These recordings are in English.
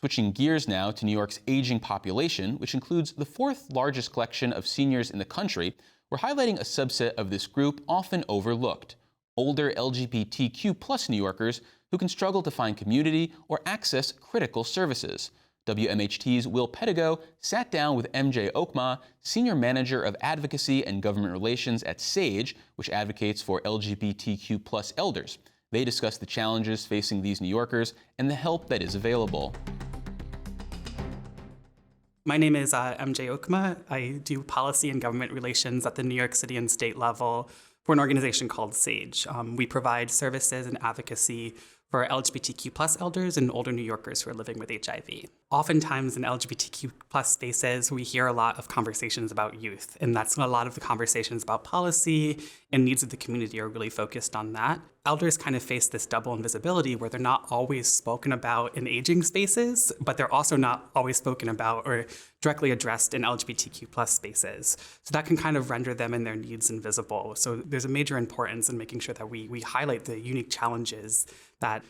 Switching gears now to New York's aging population, which includes the fourth largest collection of seniors in the country, we're highlighting a subset of this group often overlooked: older LGBTQ+ New Yorkers who can struggle to find community or access critical services. WMHT's Will Pedigo sat down with MJ Okma, Senior Manager of Advocacy and Government Relations at SAGE, which advocates for LGBTQ+ elders. They discuss the challenges facing these New Yorkers and the help that is available. My name is MJ Okma. I do policy and government relations at the New York City and state level for an organization called SAGE. We provide services and advocacy for LGBTQ+ elders and older New Yorkers who are living with HIV. Oftentimes in LGBTQ+ spaces, we hear a lot of conversations about youth, and that's a lot of the conversations about policy and needs of the community are really focused on that. Elders kind of face this double invisibility where they're not always spoken about in aging spaces, but they're also not always spoken about or directly addressed in LGBTQ+ spaces. So that can kind of render them and their needs invisible. So there's a major importance in making sure that we highlight the unique challenges that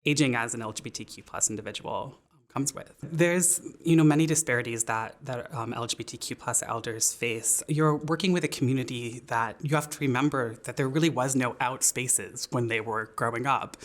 aging as an LGBTQ+ individual comes with. There's many disparities that LGBTQ+ elders face. You're working with a community that you have to remember that there really was no out spaces when they were growing up.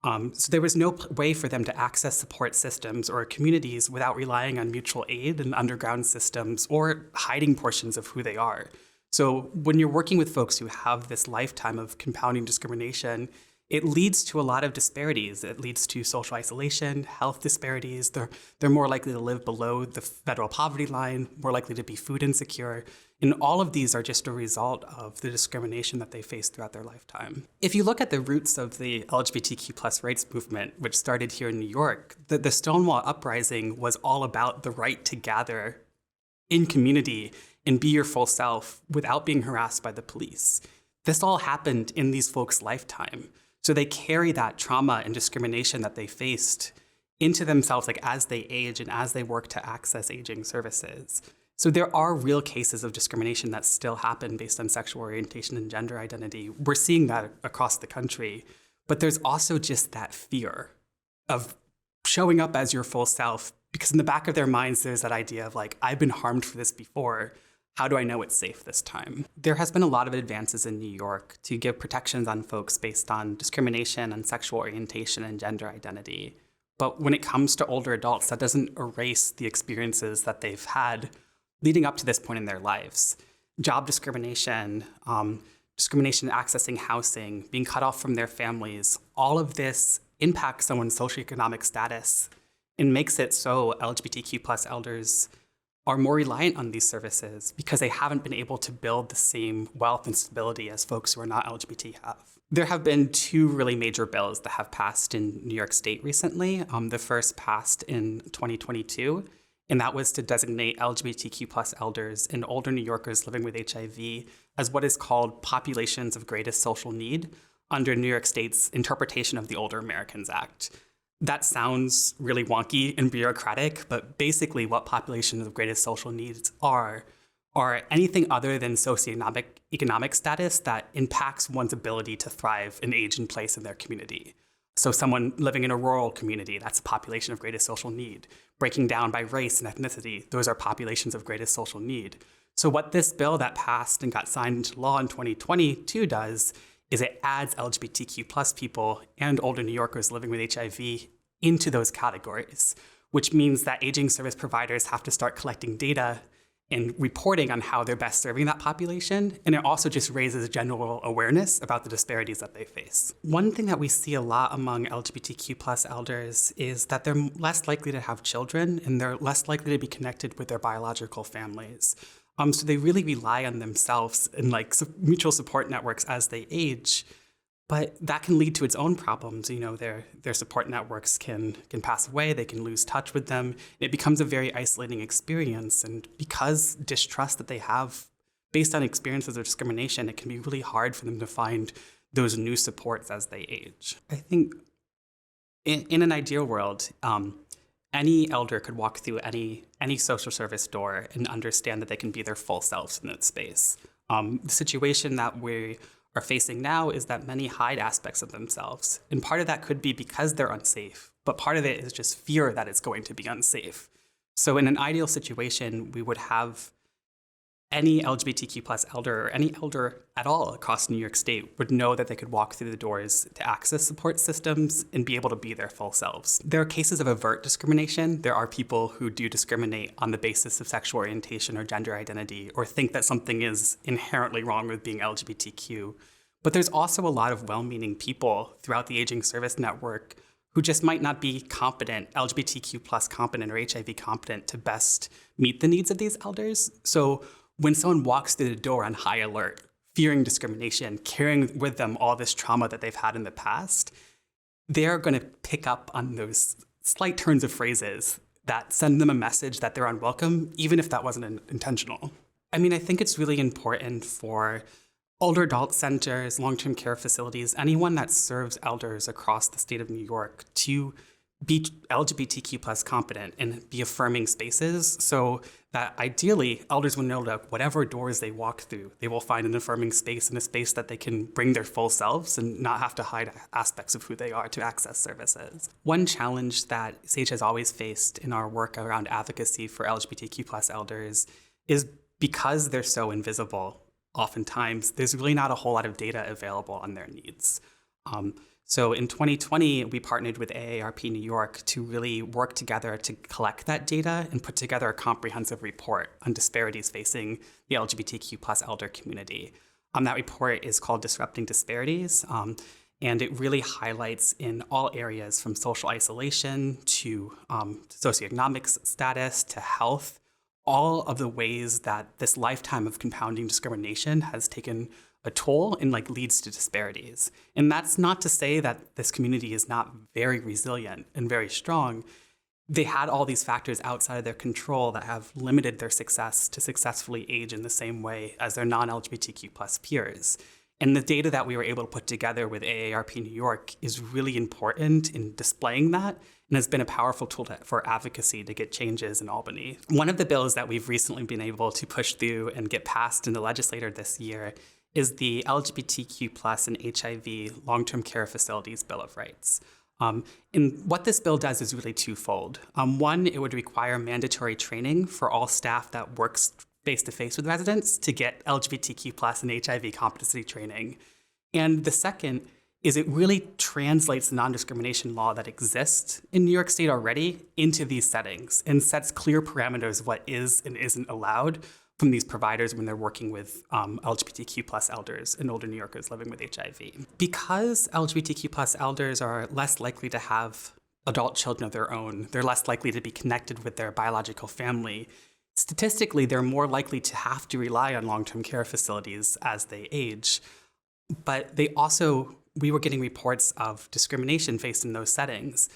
So there was no way for them to access support systems or communities without relying on mutual aid and underground systems or hiding portions of who they are. So when you're working with folks who have this lifetime of compounding discrimination, it leads to a lot of disparities. It leads to social isolation, health disparities. They're more likely to live below the federal poverty line, more likely to be food insecure. And all of these are just a result of the discrimination that they face throughout their lifetime. If you look at the roots of the LGBTQ+ rights movement, which started here in New York, the Stonewall Uprising was all about the right to gather in community and be your full self without being harassed by the police. This all happened in these folks' lifetime. So they carry that trauma and discrimination that they faced into themselves, like as they age and as they work to access aging services. So there are real cases of discrimination that still happen based on sexual orientation and gender identity. We're seeing that across the country. But there's also just that fear of showing up as your full self, because in the back of their minds, there's that idea of like, I've been harmed for this before. How do I know it's safe this time? There has been a lot of advances in New York to give protections on folks based on discrimination and sexual orientation and gender identity. But when it comes to older adults, that doesn't erase the experiences that they've had leading up to this point in their lives. Job discrimination, discrimination accessing housing, being cut off from their families, all of this impacts someone's socioeconomic status and makes it so LGBTQ+ elders are more reliant on these services because they haven't been able to build the same wealth and stability as folks who are not LGBT have. There have been two really major bills that have passed in New York State recently. The first passed in 2022, and that was to designate LGBTQ+ elders and older New Yorkers living with HIV as what is called populations of greatest social need under New York State's interpretation of the Older Americans Act. That sounds really wonky and bureaucratic, but basically what populations of greatest social needs are anything other than socioeconomic status that impacts one's ability to thrive and age in place in their community. So someone living in a rural community, that's a population of greatest social need. Breaking down by race and ethnicity, those are populations of greatest social need. So what this bill that passed and got signed into law in 2022 does is it adds LGBTQ+ people and older New Yorkers living with HIV into those categories, which means that aging service providers have to start collecting data and reporting on how they're best serving that population. And it also just raises general awareness about the disparities that they face. One thing that we see a lot among LGBTQ+ elders is that they're less likely to have children and they're less likely to be connected with their biological families. So they really rely on themselves and mutual support networks as they age. But that can lead to its own problems. Their support networks can pass away, they can lose touch with them. It becomes a very isolating experience. And because distrust that they have based on experiences of discrimination, it can be really hard for them to find those new supports as they age. I think in an ideal world, any elder could walk through any social service door and understand that they can be their full selves in that space. The situation that we are facing now is that many hide aspects of themselves. And part of that could be because they're unsafe but part of it is just fear that it's going to be unsafe. So in an ideal situation, we would have any LGBTQ plus elder or any elder at all across New York State would know that they could walk through the doors to access support systems and be able to be their full selves. There are cases of overt discrimination. There are people who do discriminate on the basis of sexual orientation or gender identity, or think that something is inherently wrong with being LGBTQ. But there's also a lot of well-meaning people throughout the aging service network who just might not be competent, LGBTQ plus competent or HIV competent to best meet the needs of these elders. So when someone walks through the door on high alert, fearing discrimination, carrying with them all this trauma that they've had in the past, they're going to pick up on those slight turns of phrases that send them a message that they're unwelcome, even if that wasn't intentional. I mean, I think it's really important for older adult centers, long-term care facilities, anyone that serves elders across the state of New York to be LGBTQ plus competent and be affirming spaces, so that ideally elders will know that whatever doors they walk through, they will find an affirming space and a space that they can bring their full selves and not have to hide aspects of who they are to access services. One challenge that SAGE has always faced in our work around advocacy for LGBTQ plus elders is because they're so invisible, oftentimes there's really not a whole lot of data available on their needs. So in 2020, we partnered with AARP New York to really work together to collect that data and put together a comprehensive report on disparities facing the LGBTQ plus elder community. That report is called Disrupting Disparities, and it really highlights in all areas from social isolation to socioeconomic status to health, all of the ways that this lifetime of compounding discrimination has taken a toll and leads to disparities. And that's not to say that this community is not very resilient and very strong. They had all these factors outside of their control that have limited their success to successfully age in the same way as their non-LGBTQ plus peers. And the data that we were able to put together with AARP New York is really important in displaying that and has been a powerful tool for advocacy to get changes in Albany. One of the bills that we've recently been able to push through and get passed in the legislature this year is the LGBTQ plus and HIV long-term care facilities Bill of Rights. And what this bill does is really twofold. One, it would require mandatory training for all staff that works face-to-face with residents to get LGBTQ plus and HIV competency training. And the second is it really translates the non-discrimination law that exists in New York State already into these settings and sets clear parameters of what is and isn't allowed from these providers when they're working with LGBTQ plus elders and older New Yorkers living with HIV. Because LGBTQ plus elders are less likely to have adult children of their own, they're less likely to be connected with their biological family. Statistically, they're more likely to have to rely on long-term care facilities as they age. But we were getting reports of discrimination faced in those settings.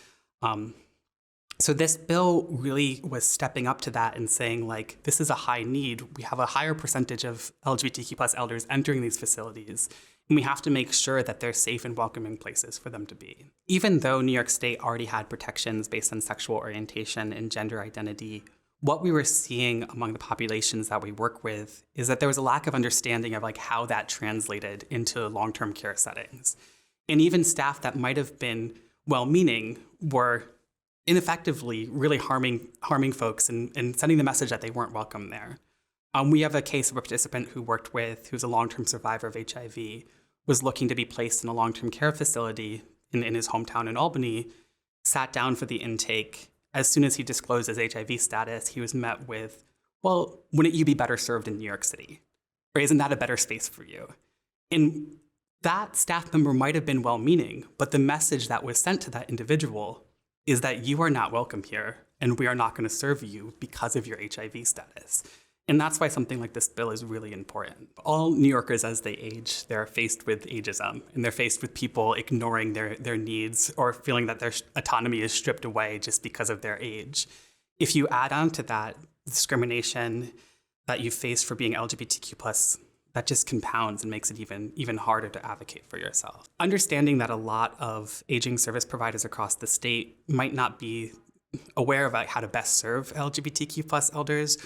So this bill really was stepping up to that and saying, this is a high need. We have a higher percentage of LGBTQ plus elders entering these facilities, and we have to make sure that they're safe and welcoming places for them to be. Even though New York State already had protections based on sexual orientation and gender identity, what we were seeing among the populations that we work with is that there was a lack of understanding of how that translated into long-term care settings. And even staff that might have been well-meaning were ineffectively really harming folks and sending the message that they weren't welcome there. We have a case of a participant who's a long-term survivor of HIV, was looking to be placed in a long-term care facility in his hometown in Albany, sat down for the intake. As soon as he disclosed his HIV status, he was met with, well, wouldn't you be better served in New York City? Or isn't that a better space for you? And that staff member might have been well-meaning, but the message that was sent to that individual is that you are not welcome here, and we are not going to serve you because of your HIV status. And that's why something like this bill is really important. All New Yorkers, as they age, they're faced with ageism, and they're faced with people ignoring their needs or feeling that their autonomy is stripped away just because of their age. If you add on to that discrimination that you face for being LGBTQ+, that just compounds and makes it even harder to advocate for yourself. Understanding that a lot of aging service providers across the state might not be aware of how to best serve LGBTQ+ elders,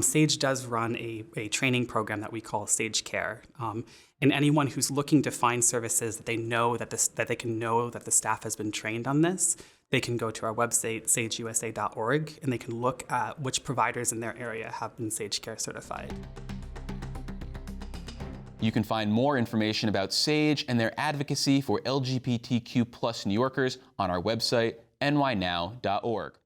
SAGE does run a training program that we call SAGE Care. And anyone who's looking to find services that they know that they can know that the staff has been trained on this, they can go to our website, sageusa.org, and they can look at which providers in their area have been Sage Care certified. You can find more information about Sage and their advocacy for LGBTQ+ New Yorkers on our website, nynow.org.